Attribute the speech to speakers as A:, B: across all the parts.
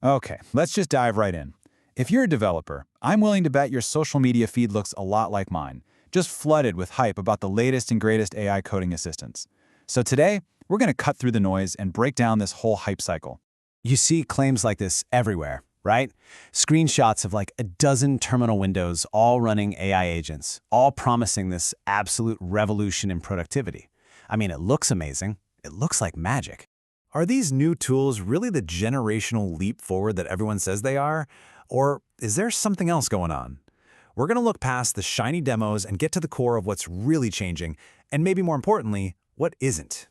A: Okay, let's just dive right in. If you're a developer, I'm willing to bet your social media feed looks a lot like mine, just flooded with hype about the latest and greatest AI coding assistants. So today, we're going to cut through the noise and break down this whole hype cycle.
B: You see claims like this everywhere, right? Screenshots of like a dozen terminal windows all running AI agents, all promising this absolute revolution in productivity. I mean, it looks amazing. It looks like magic.
C: Are these new tools really the generational leap forward that everyone says they are? Or is there something else going on? We're going to look past the shiny demos and get to the core of what's really changing, and maybe more importantly, what isn't.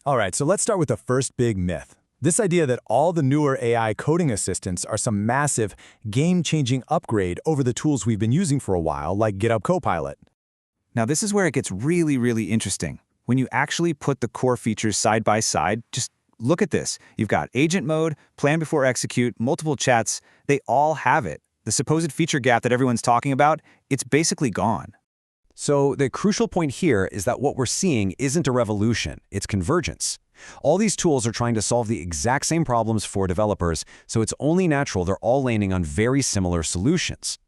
D: All right, so let's start with the first big myth. This idea that all the newer AI coding assistants are some massive, game-changing upgrade over the tools we've been using for a while, like GitHub Copilot.
A: Now, this is where it gets really, really interesting. When you actually put the core features side by side, just look at this. You've got agent mode, plan before execute, multiple chats. They all have it. The supposed feature gap that everyone's talking about, it's basically gone.
B: So the crucial point here is that what we're seeing isn't a revolution, it's convergence. All these tools are trying to solve the exact same problems for developers, so it's only natural they're all landing on very similar solutions.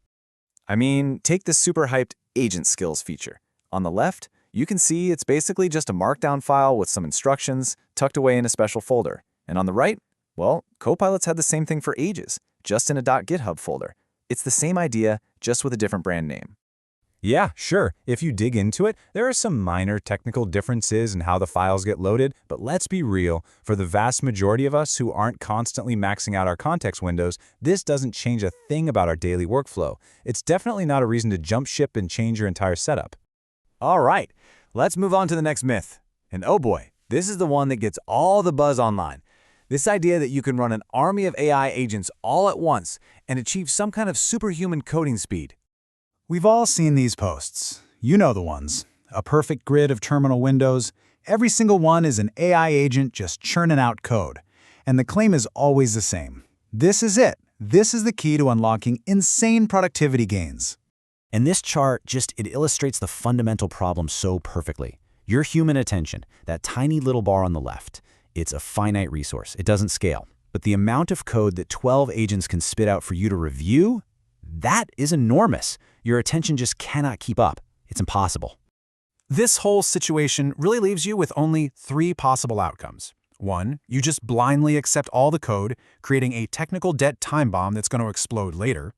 C: I mean, take this super hyped agent skills feature. On the left, you can see it's basically just a markdown file with some instructions tucked away in a special folder. And on the right, well, Copilot's had the same thing for ages, just in a .github folder. It's the same idea, just with a different brand name.
D: Yeah, sure. If you dig into it, there are some minor technical differences in how the files get loaded, but let's be real. For the vast majority of us who aren't constantly maxing out our context windows, this doesn't change a thing about our daily workflow. It's definitely not a reason to jump ship and change your entire setup.
C: All right, let's move on to the next myth. And oh boy, this is the one that gets all the buzz online. This idea that you can run an army of AI agents all at once and achieve some kind of superhuman coding speed.
A: We've all seen these posts. You know the ones. A perfect grid of terminal windows. Every single one is an AI agent just churning out code. And the claim is always the same. This is it. This is the key to unlocking insane productivity gains.
B: And this chart it illustrates the fundamental problem so perfectly. Your human attention, that tiny little bar on the left, it's a finite resource. It doesn't scale. But the amount of code that 12 agents can spit out for you to review, that is enormous. Your attention just cannot keep up. It's impossible.
E: This whole situation really leaves you with only 3 possible outcomes. 1, you just blindly accept all the code, creating a technical debt time bomb that's going to explode later.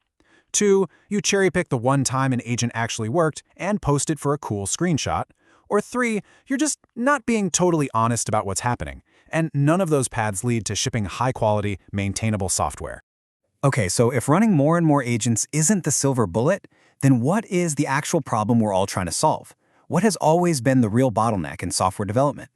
E: 2, you cherry-pick the one time an agent actually worked and post it for a cool screenshot. Or 3, you're just not being totally honest about what's happening. And none of those paths lead to shipping high-quality, maintainable software.
F: Okay, so if running more and more agents isn't the silver bullet, then what is the actual problem we're all trying to solve? What has always been the real bottleneck in software development?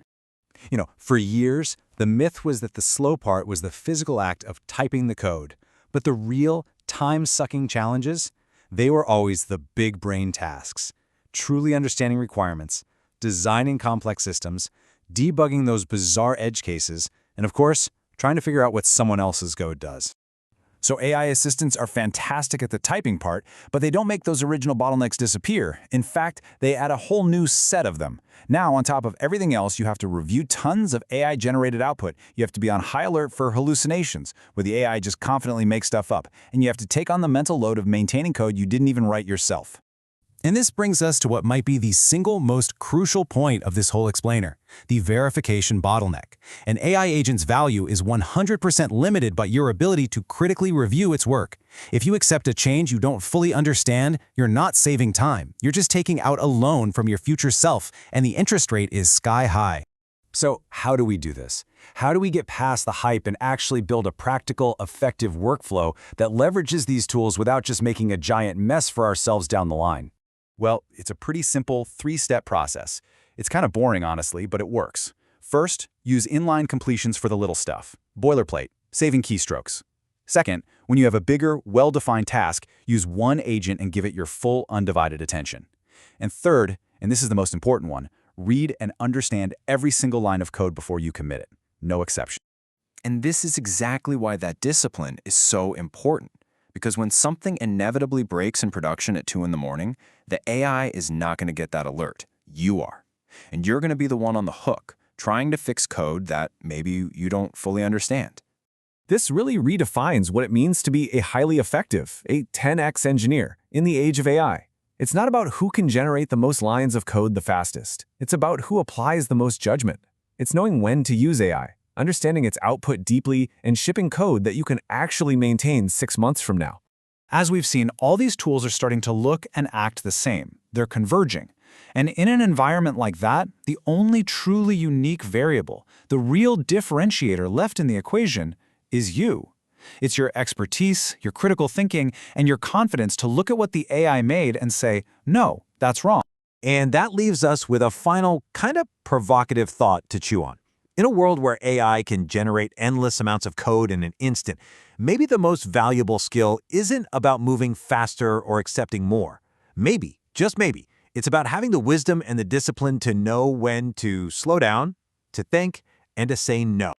C: For years, the myth was that the slow part was the physical act of typing the code. But the real, time-sucking challenges, they were always the big brain tasks. Truly understanding requirements, designing complex systems, debugging those bizarre edge cases, and of course, trying to figure out what someone else's code does. So AI assistants are fantastic at the typing part, but they don't make those original bottlenecks disappear. In fact, they add a whole new set of them. Now, on top of everything else, you have to review tons of AI-generated output. You have to be on high alert for hallucinations, where the AI just confidently makes stuff up. And you have to take on the mental load of maintaining code you didn't even write yourself.
E: And this brings us to what might be the single most crucial point of this whole explainer, the verification bottleneck. An AI agent's value is 100% limited by your ability to critically review its work. If you accept a change you don't fully understand, you're not saving time. You're just taking out a loan from your future self, and the interest rate is sky high.
C: So how do we do this? How do we get past the hype and actually build a practical, effective workflow that leverages these tools without just making a giant mess for ourselves down the line? Well, it's a pretty simple 3-step process. It's kind of boring, honestly, but it works. First, use inline completions for the little stuff. Boilerplate, saving keystrokes. Second, when you have a bigger, well-defined task, use one agent and give it your full, undivided attention. And third, and this is the most important one, read and understand every single line of code before you commit it. No exception. And this is exactly why that discipline is so important. Because when something inevitably breaks in production at 2 in the morning, the AI is not going to get that alert. You are. And you're going to be the one on the hook, trying to fix code that maybe you don't fully understand.
D: This really redefines what it means to be a highly effective, a 10x engineer in the age of AI. It's not about who can generate the most lines of code the fastest. It's about who applies the most judgment. It's knowing when to use AI, understanding its output deeply, and shipping code that you can actually maintain 6 months from now.
A: As we've seen, all these tools are starting to look and act the same. They're converging. And in an environment like that, the only truly unique variable, the real differentiator left in the equation, is you. It's your expertise, your critical thinking, and your confidence to look at what the AI made and say, no, that's wrong.
C: And that leaves us with a final, kind of provocative thought to chew on. In a world where AI can generate endless amounts of code in an instant, maybe the most valuable skill isn't about moving faster or accepting more. Maybe, just maybe, it's about having the wisdom and the discipline to know when to slow down, to think, and to say no.